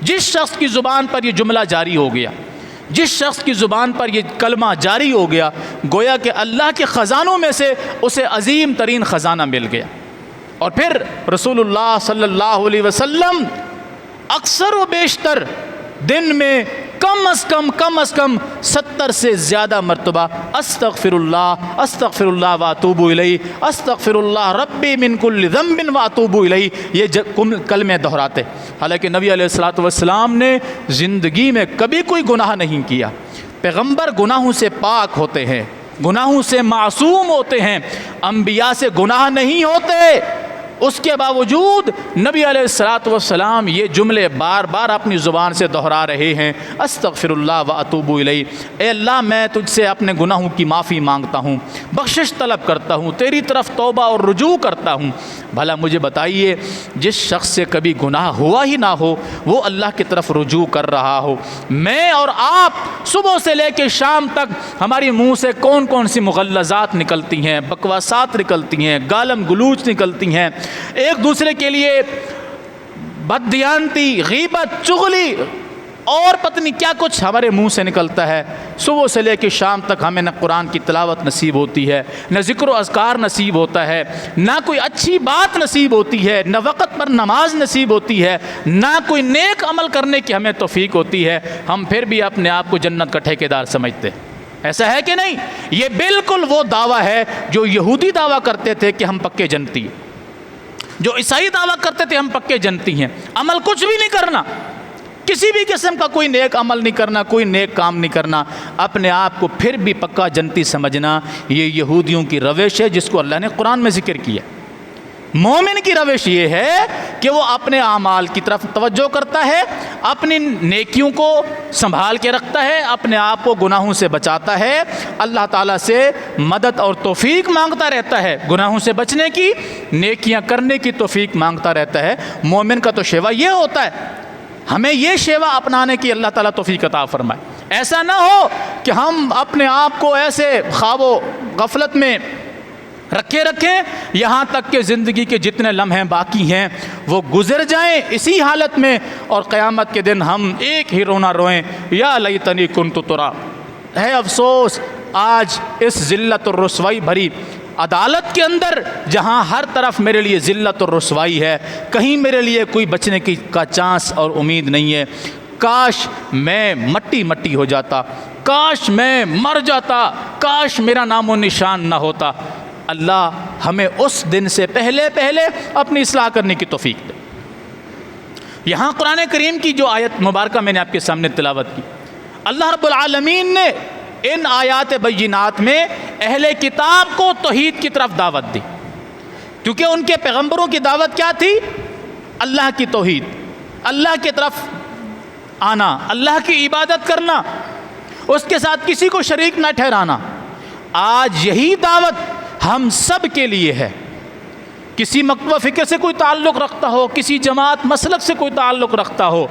A: جس شخص کی زبان پر یہ جملہ جاری ہو گیا، جس شخص کی زبان پر یہ کلمہ جاری ہو گیا، گویا کہ اللہ کے خزانوں میں سے اسے عظیم ترین خزانہ مل گیا۔ اور پھر رسول اللہ صلی اللہ علیہ وسلم اکثر و بیشتر دن میں کم از کم 70 سے زیادہ مرتبہ استغفر اللہ واتوب الیہ، استغفر اللہ ربی من کل ذنب واتوب الیہ، یہ کلمے دہراتے۔ حالانکہ نبی علیہ الصلوۃ والسلام نے زندگی میں کبھی کوئی گناہ نہیں کیا، پیغمبر گناہوں سے پاک ہوتے ہیں، گناہوں سے معصوم ہوتے ہیں، انبیاء سے گناہ نہیں ہوتے، اس کے باوجود نبی علیہ الصلوۃ والسلام یہ جملے بار بار اپنی زبان سے دہرا رہے ہیں، استغفر اللہ واتوب الیہ، اے اللہ میں تجھ سے اپنے گناہوں کی معافی مانگتا ہوں، بخشش طلب کرتا ہوں، تیری طرف توبہ اور رجوع کرتا ہوں۔ بھلا مجھے بتائیے جس شخص سے کبھی گناہ ہوا ہی نہ ہو، وہ اللہ کی طرف رجوع کر رہا ہو، میں اور آپ صبح سے لے کے شام تک ہماری منہ سے کون کون سی مغلظات نکلتی ہیں، بکواسات نکلتی ہیں، گالم گلوچ نکلتی ہیں، ایک دوسرے کے لیے بددیانتی، غیبت، چغلی اور پتہ کیا کچھ ہمارے منہ سے نکلتا ہے۔ صبح سے لے کے شام تک ہمیں نہ قرآن کی تلاوت نصیب ہوتی ہے، نہ ذکر و اذکار نصیب ہوتا ہے، نہ کوئی اچھی بات نصیب ہوتی ہے، نہ وقت پر نماز نصیب ہوتی ہے، نہ کوئی نیک عمل کرنے کی ہمیں توفیق ہوتی ہے، ہم پھر بھی اپنے آپ کو جنت کا ٹھیکیدار سمجھتے ہیں۔ ایسا ہے کہ نہیں؟ یہ بالکل وہ دعویٰ ہے جو یہودی دعویٰ کرتے تھے کہ ہم پکے جنتی ہیں۔ جو عیسائی دعویٰ کرتے تھے ہم پکے جنتی ہیں، عمل کچھ بھی نہیں کرنا، کسی بھی قسم کا کوئی نیک عمل نہیں کرنا، کوئی نیک کام نہیں کرنا، اپنے آپ کو پھر بھی پکا جنتی سمجھنا، یہ یہودیوں کی روش ہے جس کو اللہ نے قرآن میں ذکر کیا۔ مومن کی روش یہ ہے کہ وہ اپنے اعمال کی طرف توجہ کرتا ہے، اپنی نیکیوں کو سنبھال کے رکھتا ہے، اپنے آپ کو گناہوں سے بچاتا ہے، اللہ تعالیٰ سے مدد اور توفیق مانگتا رہتا ہے، گناہوں سے بچنے کی، نیکیاں کرنے کی توفیق مانگتا رہتا ہے۔ مومن کا تو شیوا یہ ہوتا ہے، ہمیں یہ شیوا اپنانے کی اللہ تعالیٰ توفیق عطا فرمائے۔ ایسا نہ ہو کہ ہم اپنے آپ کو ایسے خواب و غفلت میں رکھیں یہاں تک کہ زندگی کے جتنے لمحے باقی ہیں وہ گزر جائیں اسی حالت میں، اور قیامت کے دن ہم ایک ہی رونا روئیں، یا لیتنی کنت تراب، ہے افسوس آج اس ذلت اور رسوائی بھری عدالت کے اندر جہاں ہر طرف میرے لیے ذلت اور رسوائی ہے، کہیں میرے لیے کوئی بچنے کی کا چانس اور امید نہیں ہے۔ کاش میں مٹی مٹی ہو جاتا، کاش میں مر جاتا، کاش میرا نام و نشان نہ ہوتا۔ اللہ ہمیں اس دن سے پہلے اپنی اصلاح کرنے کی توفیق دے۔ یہاں قرآن کریم کی جو آیت مبارکہ میں نے آپ کے سامنے تلاوت کی، اللہ رب العالمین نے ان آیات بینات میں اہل کتاب کو توحید کی طرف دعوت دی، کیونکہ ان کے پیغمبروں کی دعوت کیا تھی؟ اللہ کی توحید، اللہ کی طرف آنا، اللہ کی عبادت کرنا، اس کے ساتھ کسی کو شریک نہ ٹھہرانا۔ آج یہی دعوت ہم سب کے لیے ہے، کسی مکتبہ فکر سے کوئی تعلق رکھتا ہو، کسی جماعت مسلک سے کوئی تعلق رکھتا ہو،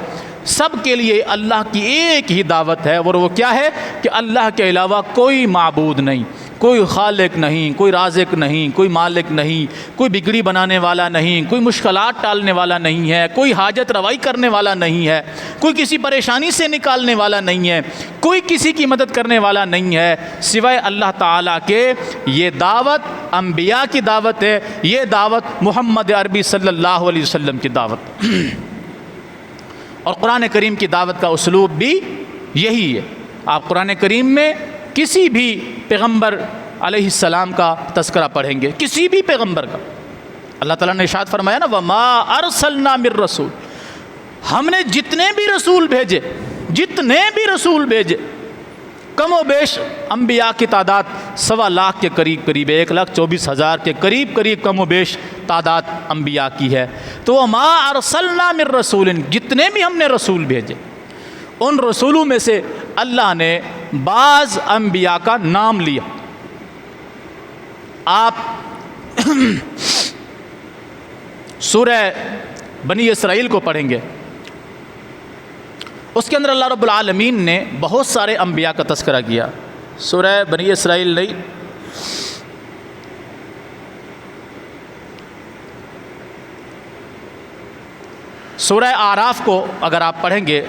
A: سب کے لیے اللہ کی ایک ہی دعوت ہے، اور وہ کیا ہے کہ اللہ کے علاوہ کوئی معبود نہیں، کوئی خالق نہیں، کوئی رازق نہیں، کوئی مالک نہیں، کوئی بگڑی بنانے والا نہیں، کوئی مشکلات ٹالنے والا نہیں ہے، کوئی حاجت روائی کرنے والا نہیں ہے، کوئی کسی پریشانی سے نکالنے والا نہیں ہے، کوئی کسی کی مدد کرنے والا نہیں ہے سوائے اللہ تعالیٰ کے۔ یہ دعوت انبیاء کی دعوت ہے، یہ دعوت محمد عربی صلی اللہ علیہ وسلم کی دعوت، اور قرآن کریم کی دعوت کا اسلوب بھی یہی ہے۔ آپ قرآن کریم میں کسی بھی پیغمبر علیہ السلام کا تذکرہ پڑھیں گے، کسی بھی پیغمبر کا، اللہ تعالیٰ نے ارشاد فرمایا نا وَمَا أَرْسَلْنَا مِن رَسُولٍ، ہم نے جتنے بھی رسول بھیجے کم و بیش انبیاء کی تعداد 1.25 لاکھ کے قریب 1,24,000 کے قریب کم و بیش تعداد انبیاء کی ہے۔ تو وَمَا أَرْسَلْنَا مِن رَسُولٍ، جتنے بھی ہم نے رسول بھیجے، ان رسولوں میں سے اللہ نے بعض انبیاء کا نام لیا۔ آپ سورہ بنی اسرائیل کو پڑھیں گے، اس کے اندر اللہ رب العالمین نے بہت سارے انبیاء کا تذکرہ کیا۔ سورہ بنی اسرائیل نہیں، سورہ اعراف کو اگر آپ پڑھیں گے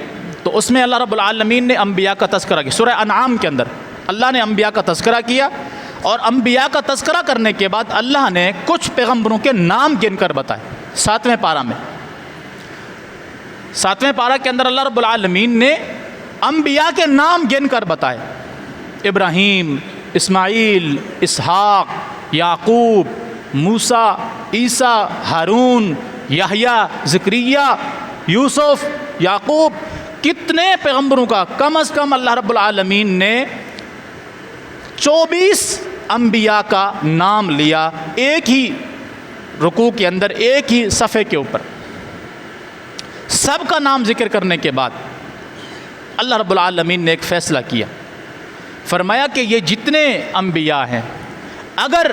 A: تو اس میں اللہ رب العالمین نے انبیاء کا تذکرہ کیا۔ سورہ انعام کے اندر اللہ نے انبیاء کا تذکرہ کیا، اور انبیاء کا تذکرہ کرنے کے بعد اللہ نے کچھ پیغمبروں کے نام گن کر بتائے۔ 7ویں پارہ میں، 7ویں پارہ کے اندر اللہ رب العالمین نے انبیاء کے نام گن کر بتائے، ابراہیم، اسماعیل، اسحاق، یعقوب، موسیٰ، عیسیٰ، ہارون، یحییٰ، زکریا، یوسف، یعقوب، کتنے پیغمبروں کا کم از کم اللہ رب العالمین نے 24 انبیاء کا نام لیا ایک ہی رکوع کے اندر، ایک ہی صفحے کے اوپر۔ سب کا نام ذکر کرنے کے بعد اللہ رب العالمین نے ایک فیصلہ کیا، فرمایا کہ یہ جتنے انبیاء ہیں اگر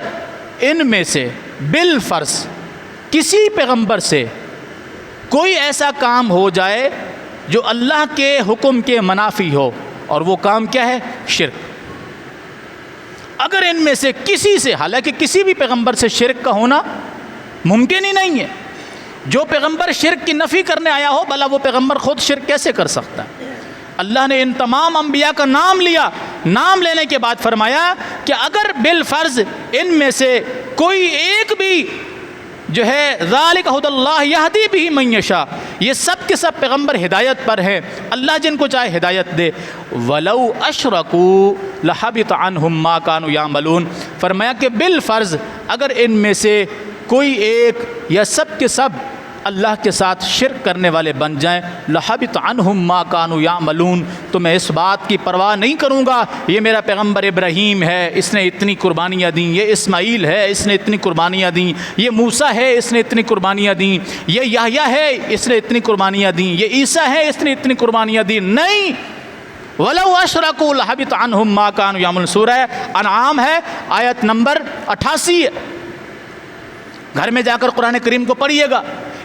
A: ان میں سے بالفرض کسی پیغمبر سے کوئی ایسا کام ہو جائے جو اللہ کے حکم کے منافی ہو، اور وہ کام کیا ہے؟ شرک۔ اگر ان میں سے کسی سے، حالانکہ کسی بھی پیغمبر سے شرک کا ہونا ممکن ہی نہیں ہے، جو پیغمبر شرک کی نفی کرنے آیا ہو بھلا وہ پیغمبر خود شرک کیسے کر سکتا ہے؟ اللہ نے ان تمام انبیاء کا نام لیا، نام لینے کے بعد فرمایا کہ اگر بالفرض ان میں سے کوئی ایک بھی جو ہے ذالک ھدی اللہ یہدی بہ من یشاء، یہ سب کے سب پیغمبر ہدایت پر ہیں، اللہ جن کو چاہے ہدایت دے، ولو اشرکوا لحبط عنہم ما کانوا یعملون، فرمایا کہ بالفرض اگر ان میں سے کوئی ایک یا سب کے سب اللہ کے ساتھ شرک کرنے والے بن جائیں، لَحَبِطَ عَنْهُمْ مَا كَانُوا يَعْمَلُونَ، تو میں اس بات کی پرواہ نہیں کروں گا، یہ میرا پیغمبر ابراہیم ہے، اس نے اتنی قربانیاں دیں، یہ اسماعیل ہے، اس نے اتنی قربانیاں دیں، یہ موسیٰ ہے، اس نے اتنی قربانیاں دیں، یہ یحییٰ ہے، اس نے اتنی قربانیاں دیں، یہ عیسیٰ ہے، اس نے اتنی قربانیاں دیں، نہیں، وَلَوْ أَشْرَكُوا لَحَبِطَ عَنْهُمْ مَا كَانُوا يَعْمَلُونَ، سورہ انعام ہے، آیت نمبر 88 ہے، گھر میں جا کر قرآن کریم کو پڑھیے گا۔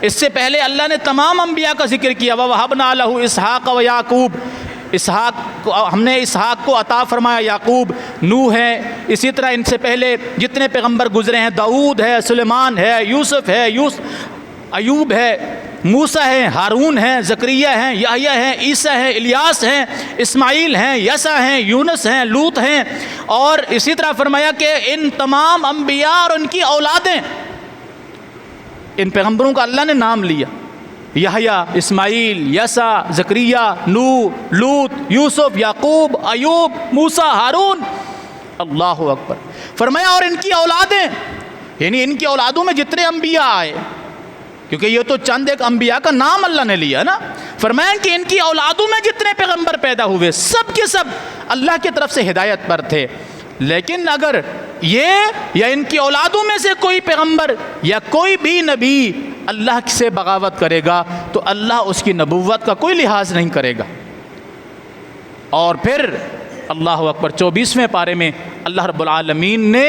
A: اس سے پہلے اللہ نے تمام انبیاء کا ذکر کیا، وَوَهَبْنَا لَهُ إِسْحَاقَ وَيَعْقُوبَ، اسحاق کو ہم نے اسحاق کو عطا فرمایا، یعقوب، نوح ہے، اسی طرح ان سے پہلے جتنے پیغمبر گزرے ہیں، داؤد ہے، سلیمان ہے، یوسف ہے، ایوب ہے، موسیٰ ہیں، ہارون ہیں، زکریا ہیں، یحییٰ ہیں، عیسیٰ ہیں، الیاس ہیں، اسماعیل ہیں، یسع ہیں، یونس ہیں، لوط ہیں، اور اسی طرح فرمایا کہ ان تمام انبیاء اور ان کی اولادیں، ان پیغمبروں کا اللہ نے نام لیا، یحییٰ، اسماعیل، یسع، زکریا، نوح، لوط، یوسف، یعقوب، ایوب، موسیٰ، ہارون، اللہ اکبر، فرمایا اور ان کی اولادیں، یعنی ان کی اولادوں میں جتنے انبیاء آئے، کیونکہ یہ تو چند ایک انبیاء کا نام اللہ نے لیا نا، فرمایا کہ ان کی اولادوں میں جتنے پیغمبر پیدا ہوئے سب کے سب اللہ کی طرف سے ہدایت پر تھے، لیکن اگر یہ یا ان کی اولادوں میں سے کوئی پیغمبر یا کوئی بھی نبی اللہ سے بغاوت کرے گا تو اللہ اس کی نبوت کا کوئی لحاظ نہیں کرے گا۔ اور پھر اللہ اکبر 24ویں پارے میں اللہ رب العالمین نے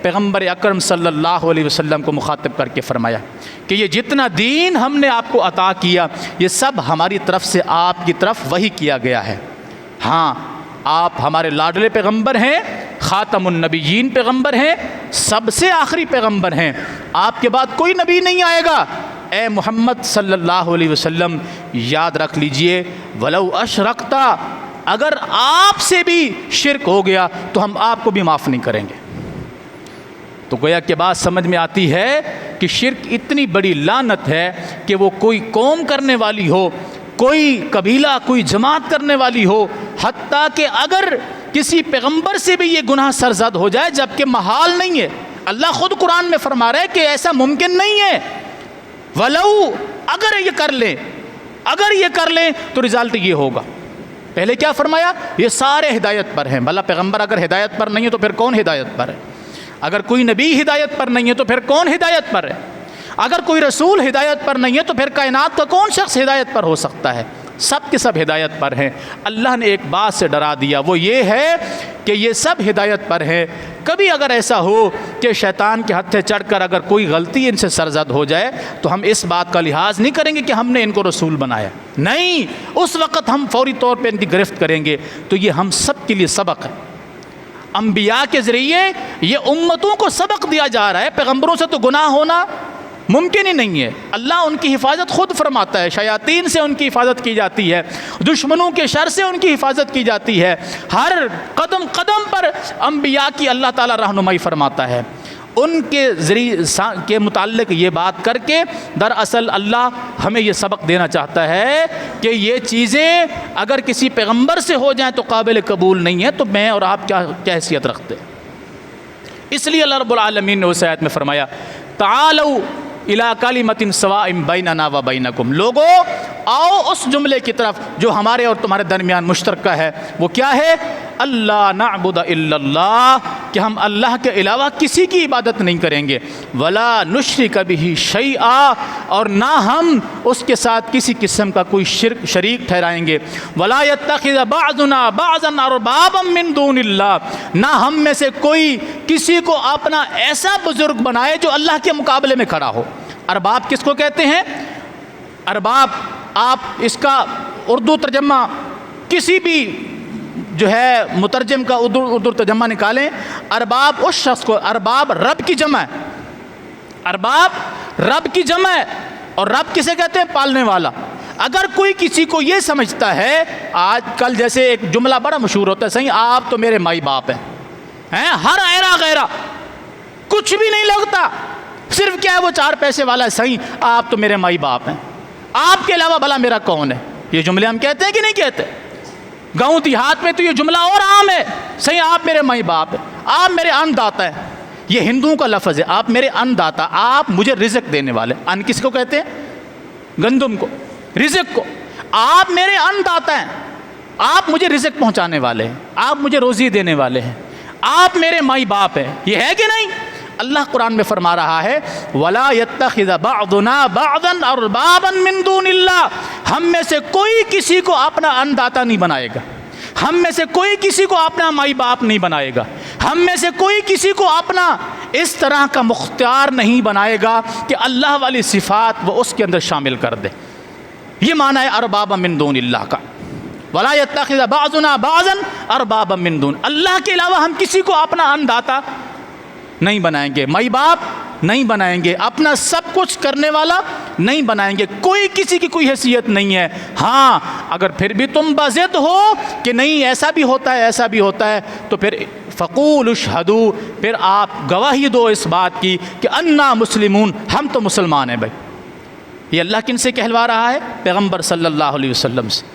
A: پیغمبر اکرم صلی اللہ علیہ وسلم کو مخاطب کر کے فرمایا کہ یہ جتنا دین ہم نے آپ کو عطا کیا یہ سب ہماری طرف سے آپ کی طرف وحی کیا گیا ہے۔ ہاں، آپ ہمارے لاڈلے پیغمبر ہیں، خاتم النبیین پیغمبر ہیں، سب سے آخری پیغمبر ہیں، آپ کے بعد کوئی نبی نہیں آئے گا۔ اے محمد صلی اللہ علیہ وسلم یاد رکھ لیجئے، وَلَوْ أَشْرَكْتَ، اگر آپ سے بھی شرک ہو گیا تو ہم آپ کو بھی معاف نہیں کریں گے۔ تو گویا کہ بات سمجھ میں آتی ہے کہ شرک اتنی بڑی لعنت ہے کہ وہ کوئی قوم کرنے والی ہو، کوئی قبیلہ، کوئی جماعت کرنے والی ہو، حتیٰ کہ اگر کسی پیغمبر سے بھی یہ گناہ سرزد ہو جائے جبکہ محال نہیں ہے، اللہ خود قرآن میں فرما رہا ہے کہ ایسا ممکن نہیں ہے، وَلَوْ، اگر یہ کر لیں تو رزلٹ یہ ہوگا۔ پہلے کیا فرمایا؟ یہ سارے ہدایت پر ہیں، بھلا پیغمبر اگر ہدایت پر نہیں ہے تو پھر کون ہدایت پر ہے؟ اگر کوئی نبی ہدایت پر نہیں ہے تو پھر کون ہدایت پر ہے؟ اگر کوئی رسول ہدایت پر نہیں ہے تو پھر کائنات کا کون شخص ہدایت پر ہو سکتا ہے؟ سب کے سب ہدایت پر ہیں۔ اللہ نے ایک بات سے ڈرا دیا، وہ یہ ہے کہ یہ سب ہدایت پر ہیں، کبھی اگر ایسا ہو کہ شیطان کے ہتھے چڑھ کر اگر کوئی غلطی ان سے سرزد ہو جائے تو ہم اس بات کا لحاظ نہیں کریں گے کہ ہم نے ان کو رسول بنایا، نہیں، اس وقت ہم فوری طور پہ ان کی گرفت کریں گے۔ تو یہ ہم سب کے لیے سبق ہے، انبیاء کے ذریعے یہ امتوں کو سبق دیا جا رہا ہے۔ پیغمبروں سے تو گناہ ہونا ممکن ہی نہیں ہے، اللہ ان کی حفاظت خود فرماتا ہے، شیاطین سے ان کی حفاظت کی جاتی ہے، دشمنوں کے شر سے ان کی حفاظت کی جاتی ہے، ہر قدم قدم پر انبیاء کی اللہ تعالیٰ رہنمائی فرماتا ہے۔ ان کے ذریعے کے متعلق یہ بات کر کے دراصل اللہ ہمیں یہ سبق دینا چاہتا ہے کہ یہ چیزیں اگر کسی پیغمبر سے ہو جائیں تو قابل قبول نہیں ہے، تو میں اور آپ کیا حیثیت رکھتے ہیں؟ اس لیے اللہ رب العالمین نے اس آیت میں فرمایا، تعالوا الی کلمۃ سواء بیننا و بینکم، لوگو آؤ اس جملے کی طرف جو ہمارے اور تمہارے درمیان مشترکہ ہے، وہ کیا ہے؟ اللہ نعبد الا اللہ، کہ ہم اللہ کے علاوہ کسی کی عبادت نہیں کریں گے، ولا نشرک بہ شیئا، اور نہ ہم اس کے ساتھ کسی قسم کا کوئی شریک ٹھہرائیں گے، ولا یتخذ بعضنا بعضا اربابا من دون اللہ، نہ ہم میں سے کوئی کسی کو اپنا ایسا بزرگ بنائے جو اللہ کے مقابلے میں کھڑا ہو۔ ارباب کس کو کہتے ہیں؟ ارباب، آپ اس کا اردو ترجمہ کسی بھی جو ہے مترجم کا اردو ترجمہ نکالیں، ارباب اس شخص کو، ارباب رب کی جمع ہے، ارباب رب کی جمع ہے، اور رب کسے کہتے ہیں؟ پالنے والا۔ اگر کوئی کسی کو یہ سمجھتا ہے، آج کل جیسے ایک جملہ بڑا مشہور ہوتا ہے، صحیح آپ تو میرے مائی باپ ہیں، ہر ایرا غیرہ کچھ بھی نہیں لگتا، صرف کیا ہے وہ 4 پیسے والا ہے، صحیح آپ تو میرے مائی باپ ہیں، آپ کے علاوہ بھلا میرا کون ہے؟ یہ جملے ہم کہتے ہیں کہ نہیں کہتے؟ گاؤں دیہات میں تو یہ جملہ اور عام ہے، صحیح آپ میرے مائی باپ ہیں، آپ میرے ان داتا ہیں،
B: یہ ہندوؤں کا لفظ ہے، آپ میرے ان داتا، آپ مجھے رزق دینے والے. ان کس کو کہتے ہیں؟ گندم کو، رزق کو. آپ میرے ان داتا ہیں، آپ مجھے رزق پہنچانے والے ہیں، آپ مجھے روزی دینے والے ہیں، آپ میرے مائی باپ ہیں. یہ ہے کہ نہیں؟ اللہ قرآن میں فرما رہا ہے وَلَا يَتَّخِذَ بَعْضُنَا بَعْضًا أَرْبَابًا مِّن دُونِ اللَّهِ. ہم میں سے کوئی کسی کو اپنا ان داتا نہیں بنائے گا، ہم میں سے کوئی کسی کو اپنا مائی باپ نہیں بنائے گا، ہم میں سے کوئی کسی کو اپنا اس طرح کا مختار نہیں بنائے گا کہ اللہ والی صفات وہ اس کے اندر شامل کر دے. یہ معنی ہے اربابا من دون اللہ کا. ولا يتخذ بعضنا بعضا اربابا من دون اللہ کے علاوہ ہم کسی کو اپنا ان داتا نہیں بنائیں گے، مائی باپ نہیں بنائیں گے، اپنا سب کچھ کرنے والا نہیں بنائیں گے. کوئی کسی کی کوئی حیثیت نہیں ہے. ہاں اگر پھر بھی تم بضد ہو کہ نہیں ایسا بھی ہوتا ہے ایسا بھی ہوتا ہے تو پھر فقول اشہدوا، پھر آپ گواہی دو اس بات کی کہ انا مسلمون، ہم تو مسلمان ہیں. بھائی یہ اللہ کن سے کہلوا رہا ہے؟ پیغمبر صلی اللہ علیہ وسلم سے،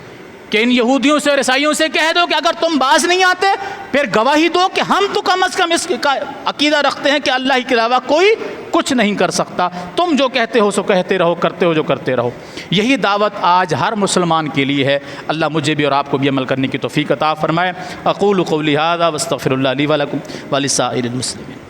B: کہ ان یہودیوں سے اور عیسائیوں سے کہہ دو کہ اگر تم باز نہیں آتے پھر گواہی دو کہ ہم تو کم از کم اس کا عقیدہ رکھتے ہیں کہ اللہ کے علاوہ کوئی کچھ نہیں کر سکتا. تم جو کہتے ہو سو کہتے رہو، کرتے ہو جو کرتے رہو. یہی دعوت آج ہر مسلمان کے لیے ہے. اللہ مجھے بھی اور آپ کو بھی عمل کرنے کی توفیق عطا فرمائے. اقول قولی ھذا واستغفر اللہ لی ولکم ولسائر المسلمین.